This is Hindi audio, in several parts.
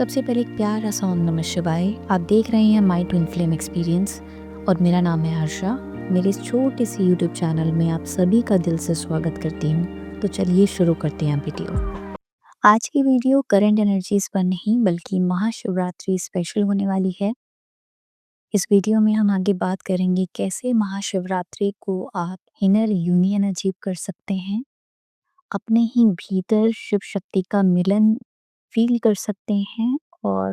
सबसे पहले एक प्यारा सा ओम नमः शिवाय। आप देख रहे हैं माय ट्विन फ्लेम एक्सपीरियंस और मेरा नाम है हर्षा। मेरे इस छोटे से यूट्यूब चैनल में आप सभी का दिल से स्वागत करती हूँ। तो चलिए शुरू करते हैं वीडियो। आज की वीडियो करंट एनर्जीज पर नहीं बल्कि महाशिवरात्रि स्पेशल होने वाली है। इस वीडियो में हम आगे बात करेंगे कैसे महाशिवरात्रि को आप इनर यूनियन अचीव कर सकते हैं, अपने ही भीतर शिव शक्ति का मिलन फील कर सकते हैं और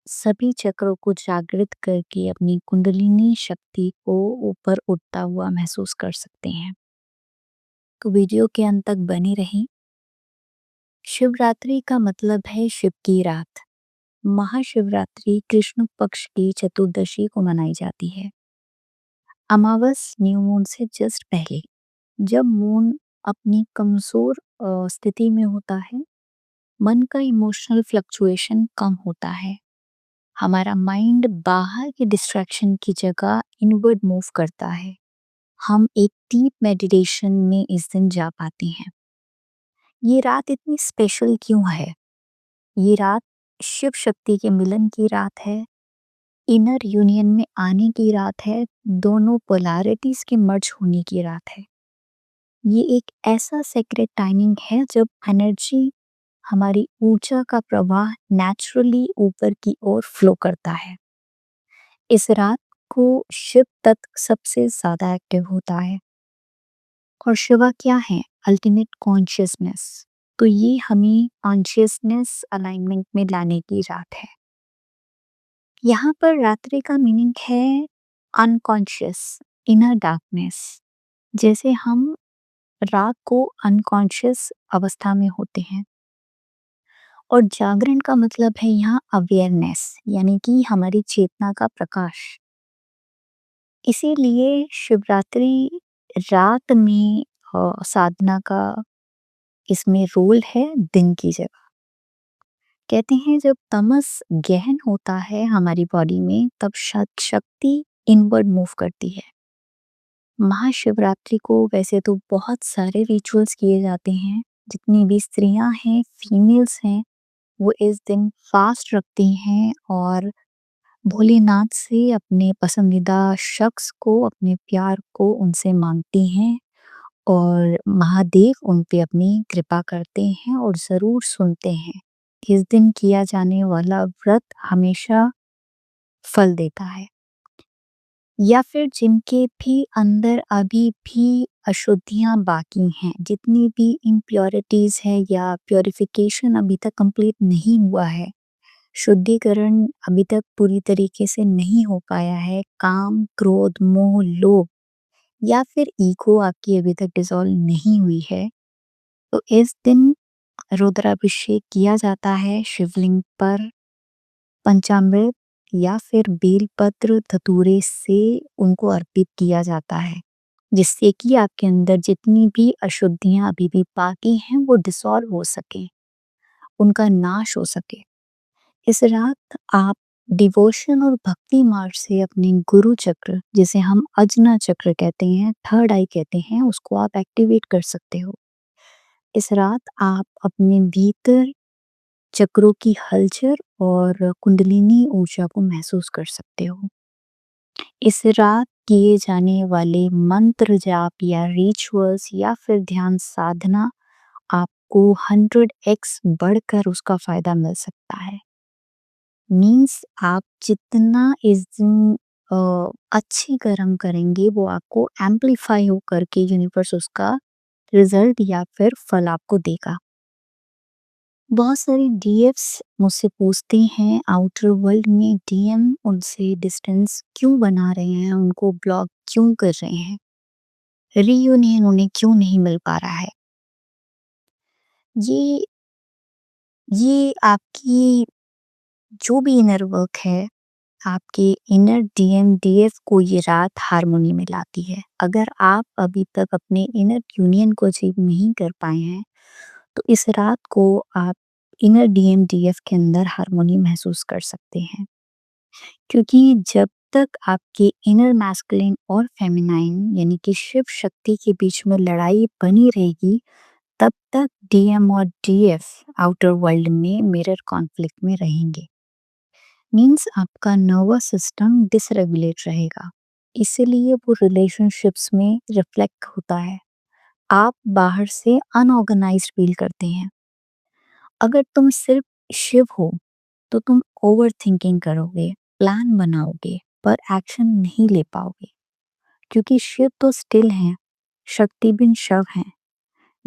सभी चक्रों को जागृत करके अपनी कुंडलिनी शक्ति को ऊपर उठता हुआ महसूस कर सकते हैं। तो वीडियो के अंत तक बने रहें। शिवरात्रि का मतलब है शिव की रात। महाशिवरात्रि कृष्ण पक्ष की चतुर्दशी को मनाई जाती है। अमावस न्यू मून से जस्ट पहले, जब मून अपनी कमजोर स्थिति में होता है, मन का इमोशनल फ्लक्चुएशन कम होता है। हमारा माइंड बाहर के डिस्ट्रैक्शन की जगह इनवर्ड मूव करता है। हम एक डीप मेडिटेशन में इस दिन जा पाते हैं। ये रात इतनी स्पेशल क्यों है? ये रात शिव शक्ति के मिलन की रात है, इनर यूनियन में आने की रात है, दोनों पोलैरिटीज के मर्ज होने की रात है। ये एक ऐसा सेक्रेट टाइमिंग है जब एनर्जी, हमारी ऊर्जा का प्रवाह नेचुरली ऊपर की ओर फ्लो करता है। इस रात को शिव तत्व सबसे ज्यादा एक्टिव होता है। और शिवा क्या है? Ultimate consciousness. तो ये हमें कॉन्शियसनेस अलाइनमेंट में लाने की रात है। यहाँ पर रात्रि का मीनिंग है अनकॉन्शियस, इनर डार्कनेस। जैसे हम रात को अनकॉन्शियस अवस्था में होते हैं और जागरण का मतलब है यहाँ अवेयरनेस, यानी कि हमारी चेतना का प्रकाश। इसीलिए शिवरात्रि रात में साधना का इसमें रोल है दिन की जगह। कहते हैं जब तमस गहन होता है हमारी बॉडी में, तब शक्ति इनवर्ड मूव करती है। महाशिवरात्रि को वैसे तो बहुत सारे रिचुअल्स किए जाते हैं। जितनी भी स्त्रियां हैं, फीमेल्स हैं, वो इस दिन फास्ट रखती हैं और भोलेनाथ से अपने पसंदीदा शख्स को, अपने प्यार को उनसे मांगती हैं और महादेव उन पे अपनी कृपा करते हैं और ज़रूर सुनते हैं। इस दिन किया जाने वाला व्रत हमेशा फल देता है। या फिर जिनके भी अंदर अभी भी अशुद्धियां बाकी हैं, जितनी भी इम्प्योरिटीज है या प्योरिफिकेशन अभी तक कंप्लीट नहीं हुआ है, शुद्धिकरण अभी तक पूरी तरीके से नहीं हो पाया है, काम, क्रोध, मोह, लोभ या फिर ईगो आपकी अभी तक डिसॉल्व नहीं हुई है, तो इस दिन रुद्राभिषेक किया जाता है शिवलिंग पर। पंचामृत या फिर बेलपत्र धतूरे से उनको अर्पित किया जाता है, जिससे कि आपके अंदर जितनी भी अशुद्धियां अभी भी बाकी हैं वो डिसॉल्व हो सके, उनका नाश हो सके। इस रात आप डिवोशन और भक्ति मार्ग से अपने गुरु चक्र, जिसे हम अजना चक्र कहते हैं, थर्ड आई कहते हैं, उसको आप एक्टिवेट कर सकते हो। इस रात आप अपने भीतर चक्रों की हलचल और कुंडलिनी ऊर्जा को महसूस कर सकते हो। इस रात किए जाने वाले मंत्र जाप या रिचुअल्स या फिर ध्यान साधना आपको 100x बढ़कर उसका फायदा मिल सकता है। मीन्स आप जितना इस दिन अच्छी कर्म करेंगे, वो आपको एम्पलीफाई हो करके यूनिवर्स उसका रिजल्ट या फिर फल आपको देगा। बहुत सारे डीएफ्स मुझसे पूछते हैं आउटर वर्ल्ड में डीएम उनसे डिस्टेंस क्यों बना रहे हैं, उनको ब्लॉक क्यों कर रहे हैं, रीयूनियन उन्हें क्यों नहीं मिल पा रहा है। ये ये आपकी जो भी इनर वर्क है, आपके इनर डीएम डीएफ को ये रात हारमोनी में लाती है। अगर आप अभी तक अपने इनर यूनियन को अचीव नहीं कर पाए हैं, तो इस रात को आप इनर डीएम डीएफ के अंदर हारमोनी महसूस कर सकते हैं। क्योंकि जब तक आपके इनर मैस्कुलिन और फेमिनाइन यानी कि शिव शक्ति के बीच में लड़ाई बनी रहेगी, तब तक डीएम और डीएफ आउटर वर्ल्ड में मिरर कॉन्फ्लिक्ट में रहेंगे। मीन्स आपका नर्वस सिस्टम डिसरेगुलेट रहेगा। इसीलिए वो रिलेशनशिप्स में रिफ्लेक्ट होता है। आप बाहर से अनऑर्गेनाइज्ड फील करते हैं। अगर तुम सिर्फ शिव हो तो तुम ओवरथिंकिंग करोगे, प्लान बनाओगे, पर एक्शन नहीं ले पाओगे। क्योंकि शिव तो स्टिल हैं, शक्ति बिन शव हैं।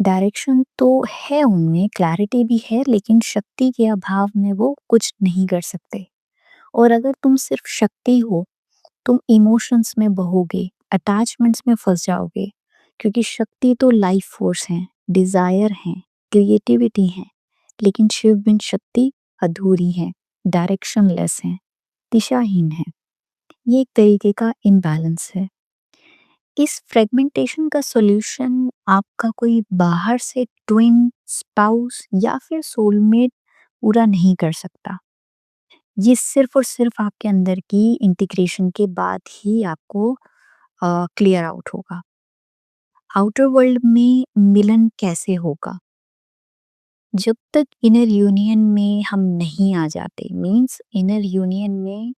डायरेक्शन तो है उनमें, क्लैरिटी भी है, लेकिन शक्ति के अभाव में वो कुछ नहीं कर सकते। और अगर तुम सिर्फ शक्ति हो, तुम इमोशंस में बहोगे, अटैचमेंट्स में फँस जाओगे। क्योंकि शक्ति तो लाइफ फोर्स है, डिज़ायर है, क्रिएटिविटी है। लेकिन शिव बिन शक्ति अधूरी है, डायरेक्शनलेस है, दिशाहीन है। ये एक तरीके का इम्बैलेंस है। इस फ्रेगमेंटेशन का सॉल्यूशन आपका कोई बाहर से ट्विन, स्पाउस या फिर सोलमेट पूरा नहीं कर सकता। ये सिर्फ़ और सिर्फ़ आपके अंदर की इंटीग्रेशन के बाद ही आपको क्लियर आउट होगा। आउटर वर्ल्ड में मिलन कैसे होगा? जब तक इनर यूनियन में हम नहीं आ जाते, मीन्स इनर यूनियन में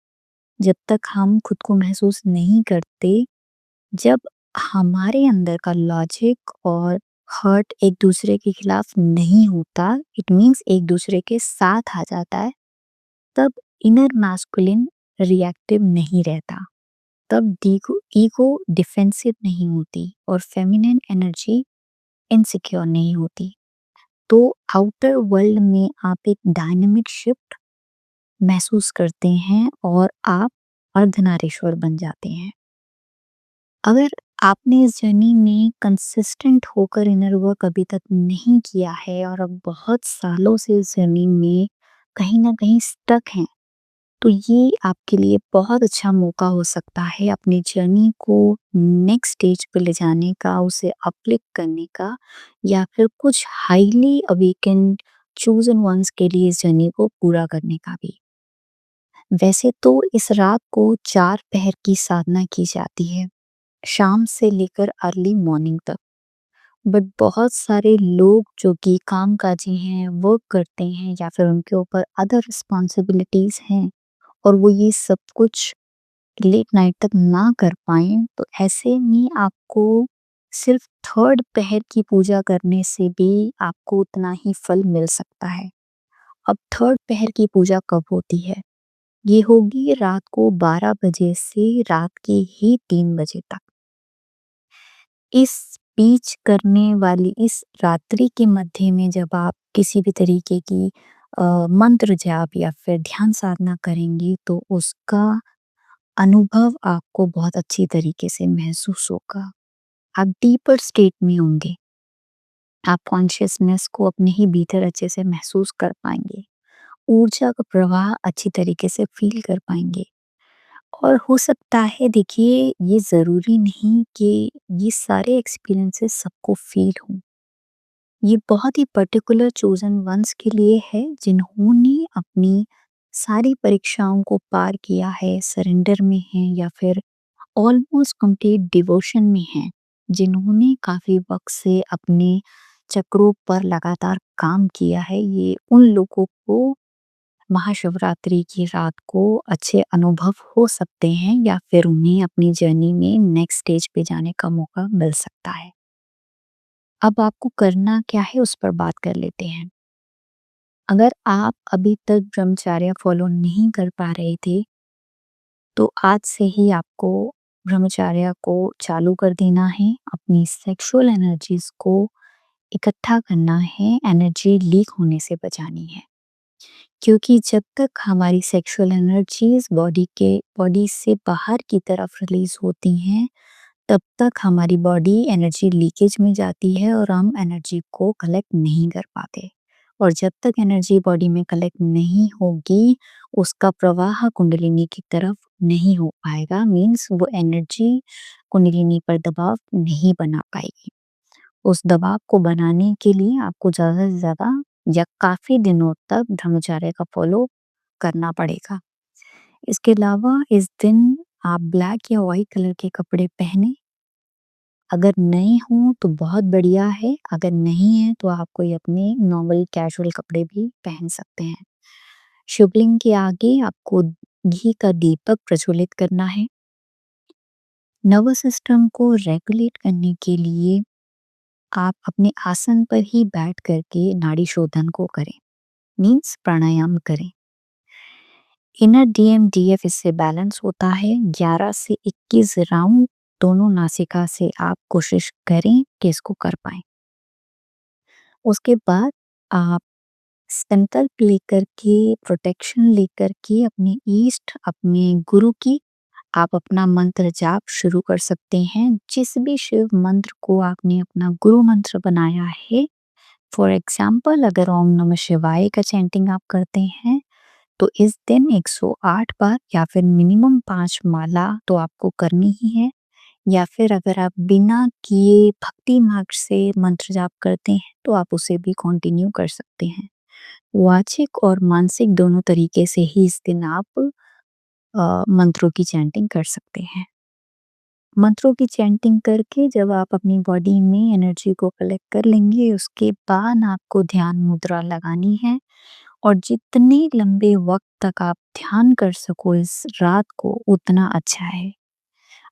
जब तक हम खुद को महसूस नहीं करते, जब हमारे अंदर का लॉजिक और हर्ट एक दूसरे के खिलाफ नहीं होता, इट मीन्स एक दूसरे के साथ आ जाता है, तब इनर मैस्कुलिन रिएक्टिव नहीं रहता। तब ईगो ईगो डिफेंसिव नहीं होती और फेमिनिन एनर्जी इनसिक्योर नहीं होती। तो आउटर वर्ल्ड में आप एक डायनामिक शिफ्ट महसूस करते हैं और आप अर्धनारीश्वर बन जाते हैं। अगर आपने इस जर्नी में कंसिस्टेंट होकर इनर वर्क अभी तक नहीं किया है और अब बहुत सालों से इस जर्नी में कहीं न कहीं स्टक हैं, तो ये आपके लिए बहुत अच्छा मौका हो सकता है अपनी जर्नी को नेक्स्ट स्टेज पे ले जाने का, उसे अपलिफ्ट करने का, या फिर कुछ हाईली अवेकेन्ड चोज़न वन्स के लिए इस जर्नी को पूरा करने का भी। वैसे तो इस रात को 4 पहर की साधना की जाती है, शाम से लेकर अर्ली मॉर्निंग तक। बट बहुत सारे लोग जो कि कामकाजी हैं, वर्क करते हैं या फिर उनके ऊपर अदर रिस्पॉन्सिबिलिटीज़ हैं और वो ये सब कुछ लेट नाइट तक ना कर पाएँ, तो ऐसे में आपको सिर्फ़ थर्ड पहर की पूजा करने से भी आपको उतना ही फल मिल सकता है। अब थर्ड पहर की पूजा कब होती है? ये होगी रात को 12 बजे से रात के ही 3 बजे तक। इस बीच करने वाली इस रात्रि के मध्य में जब आप किसी भी तरीके की मंत्र जाप या फिर ध्यान साधना करेंगी, तो उसका अनुभव आपको बहुत अच्छी तरीके से महसूस होगा। आप डीपर स्टेट में होंगे। आप कॉन्शियसनेस को अपने ही भीतर अच्छे से महसूस कर पाएँगे। ऊर्जा का प्रवाह अच्छी तरीके से फ़ील कर पाएँगे। और हो सकता है, देखिए, ये ज़रूरी नहीं कि ये सारे एक्सपीरियंसेस सबको फ़ील हों। ये बहुत ही पर्टिकुलर चोज़न वन्स के लिए है जिन्होंने अपनी सारी परीक्षाओं को पार किया है, सरेंडर में हैं या फिर ऑलमोस्ट कंप्लीट डिवोशन में हैं, जिन्होंने काफ़ी वक़्त से अपने चक्रों पर लगातार काम किया है। ये उन लोगों को महाशिवरात्रि की रात को अच्छे अनुभव हो सकते हैं या फिर उन्हें अपनी जर्नी में नेक्स्ट स्टेज पे जाने का मौका मिल सकता है। अब आपको करना क्या है उस पर बात कर लेते हैं। अगर आप अभी तक ब्रह्मचर्य फॉलो नहीं कर पा रहे थे, तो आज से ही आपको ब्रह्मचर्य को चालू कर देना है। अपनी सेक्सुअल एनर्जीज़ को इकट्ठा करना है, एनर्जी लीक होने से बचानी है। क्योंकि जब तक हमारी सेक्सुअल एनर्जीज़ बॉडी से बाहर की तरफ रिलीज़ होती हैं, तब तक हमारी बॉडी एनर्जी लीकेज में जाती है और हम एनर्जी को कलेक्ट नहीं कर पाते। और जब तक एनर्जी बॉडी में कलेक्ट नहीं होगी, उसका प्रवाह कुंडलिनी की तरफ नहीं हो पाएगा, मीन्स वो एनर्जी कुंडलिनी पर दबाव नहीं बना पाएगी। उस दबाव को बनाने के लिए आपको ज़्यादा से ज़्यादा या काफ़ी दिनों तक ब्रह्मचर्य का फ़ॉलो करना पड़ेगा। इसके अलावा इस दिन आप ब्लैक या व्हाइट कलर के कपड़े पहने अगर नए हों तो बहुत बढ़िया है, अगर नहीं है तो आप कोई अपने नॉर्मल कैजुअल कपड़े भी पहन सकते हैं। शिवलिंग के आगे आपको घी का दीपक प्रज्वलित करना है। नर्वस सिस्टम को रेगुलेट करने के लिए आप अपने आसन पर ही बैठ करके नाड़ी शोधन को करें, मीन्स प्राणायाम करें। इनर डीएम डीएफ इससे बैलेंस होता है। 11 से 21 राउंड दोनों नासिका से आप कोशिश करें कि इसको कर पाएं। उसके बाद आप संकल्प लेकर के, प्रोटेक्शन लेकर के अपने ईष्ट, अपने गुरु की आप अपना मंत्र जाप शुरू कर सकते हैं। जिस भी शिव मंत्र को आपने अपना गुरु मंत्र बनाया है, फॉर एग्जाम्पल अगर ओम नमः शिवाय का चैंटिंग आप करते हैं, तो इस दिन 108 बार या फिर मिनिमम 5 माला तो आपको करनी ही है। या फिर अगर आप बिना किए भक्ति मार्ग से मंत्र जाप करते हैं, तो आप उसे भी कंटिन्यू कर सकते हैं। वाचिक और मानसिक दोनों तरीके से ही इस दिन आप मंत्रों की चैंटिंग कर सकते हैं। मंत्रों की चैंटिंग करके जब आप अपनी बॉडी में एनर्जी को कलेक्ट कर लेंगे, उसके बाद आपको ध्यान मुद्रा लगानी है और जितने लंबे वक्त तक आप ध्यान कर सको इस रात को, उतना अच्छा है।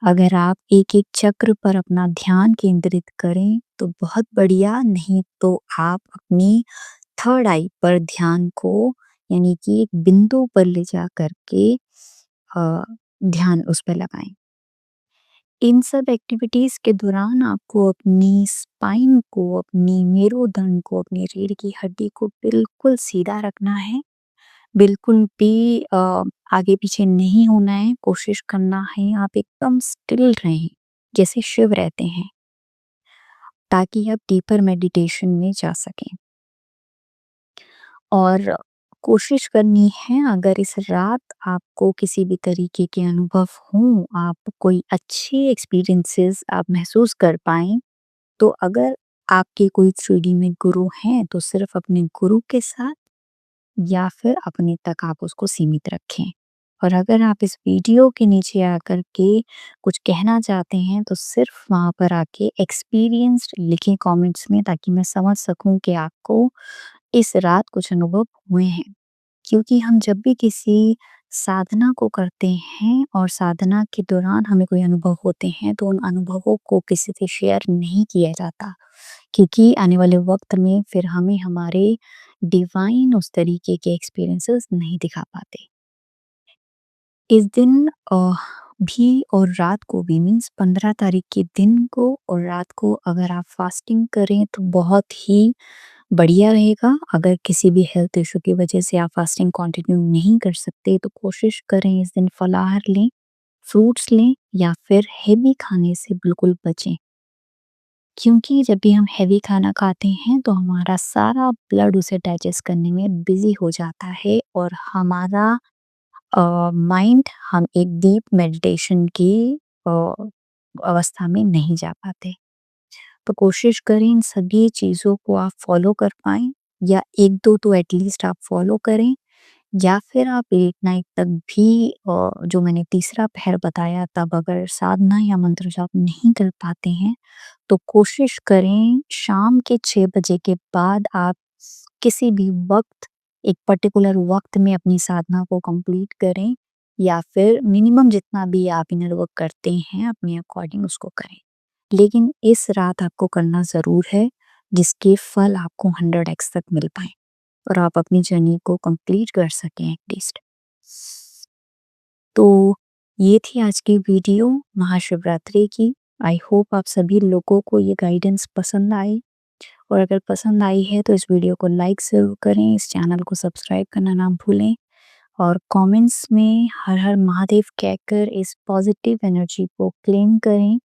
अगर आप एक-एक चक्र पर अपना ध्यान केंद्रित करें, तो बहुत बढ़िया, नहीं तो आप अपनी थर्ड आई पर ध्यान को, यानी कि एक बिंदु पर ले जा करके ध्यान उस पे लगाएँ। इन सब एक्टिविटीज़ के दौरान आपको अपनी स्पाइन को, अपनी मेरुदंड को, अपनी रीढ़ की हड्डी को बिल्कुल सीधा रखना है। बिल्कुल भी आगे-पीछे नहीं होना है, कोशिश करना है आप एकदम स्टिल रहें, जैसे शिव रहते हैं, ताकि आप डीपर मेडिटेशन में जा सकें। और कोशिश करनी है, अगर इस रात आपको किसी भी तरीके के अनुभव हों, आप कोई अच्छे एक्सपीरियंसेस आप महसूस कर पाएँ, तो अगर आपके कोई 3D में गुरु हैं, तो सिर्फ़ अपने गुरु के साथ या फिर अपने तक आप उसको सीमित रखें। और अगर आप इस वीडियो के नीचे आकर के कुछ कहना चाहते हैं, तो सिर्फ़ वहाँ पर आके एक्सपीरियंस्ड लिखें कमेंट्स में, ताकि मैं समझ सकूँ कि आपको इस रात कुछ अनुभव हुए हैं। क्योंकि हम जब भी किसी साधना को करते हैं और साधना के दौरान हमें कोई अनुभव होते हैं, तो उन अनुभवों को किसी से शेयर नहीं किया जाता, क्योंकि आने वाले वक्त में फिर हमें हमारे डिवाइन उस तरीके के एक्सपीरियंसेस नहीं दिखा पाते। इस दिन भी और रात को भी, मीन्स 15 तारीख के दिन को और रात को अगर आप फास्टिंग करें तो बहुत ही बढ़िया रहेगा। अगर किसी भी हेल्थ इशू की वजह से आप फास्टिंग कंटिन्यू नहीं कर सकते, तो कोशिश करें इस दिन फलाहार लें, फ्रूट्स लें या फिर हेवी खाने से बिल्कुल बचें। क्योंकि जब भी हम हेवी खाना खाते हैं, तो हमारा सारा ब्लड उसे डाइजेस्ट करने में बिज़ी हो जाता है और हमारा माइंड, हम एक डीप मेडिटेशन की अ, अवस्था में नहीं जा पाते। तो कोशिश करें इन सभी चीज़ों को आप फॉलो कर पाएँ, या 1-2 तो एटलीस्ट आप फॉलो करें, या फिर आप लेट नाइट तक भी जो मैंने तीसरा पहर बताया, तब अगर साधना या मंत्र जाप नहीं कर पाते हैं, तो कोशिश करें शाम के 6 बजे के बाद आप किसी भी वक़्त, एक पर्टिकुलर वक़्त में अपनी साधना को कंप्लीट करें, या फिर मिनिमम जितना भी आप इनर वर्क करते हैं, अपने अकॉर्डिंग उसको करें। लेकिन इस रात आपको करना ज़रूर है, जिसके फल आपको 100x तक मिल पाएँ और आप अपनी जर्नी को कंप्लीट कर सकें एटलीस्ट। तो ये थी आज की वीडियो महाशिवरात्रि की। आई होप आप सभी लोगों को ये गाइडेंस पसंद आई, और अगर पसंद आई है तो इस वीडियो को लाइक ज़रूर करें, इस चैनल को सब्सक्राइब करना ना भूलें, और कमेंट्स में हर हर महादेव कहकर इस पॉजिटिव एनर्जी को क्लेम करें,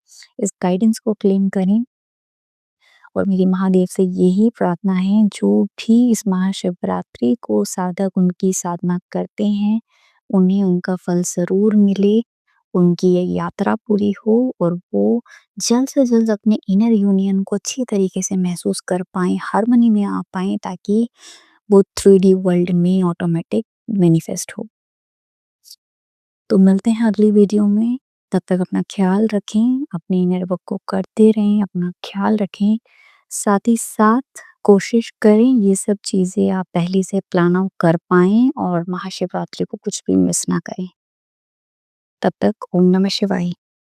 इस गाइडेंस को क्लेम करें। और मेरी महादेव से यही प्रार्थना है, जो भी इस महाशिवरात्रि को साधक उनकी साधना करते हैं, उन्हें उनका फल ज़रूर मिले, उनकी ये यात्रा पूरी हो और वो जल्द से जल्द अपने इनर यूनियन को अच्छी तरीके से महसूस कर पाएँ, हार्मनी में आ पाएँ, ताकि वो 3D वर्ल्ड में ऑटोमेटिक मैनिफेस्ट हो। तो मिलते हैं अगली वीडियो में। तब तक अपना ख़्याल रखें, अपनी इनर वर्क को करते रहें, अपना ख़्याल रखें। साथ ही साथ कोशिश करें ये सब चीज़ें आप पहले से प्लान आउट कर पाएँ और महाशिवरात्रि को कुछ भी मिस ना करें। तब तक ओम नमः शिवाय।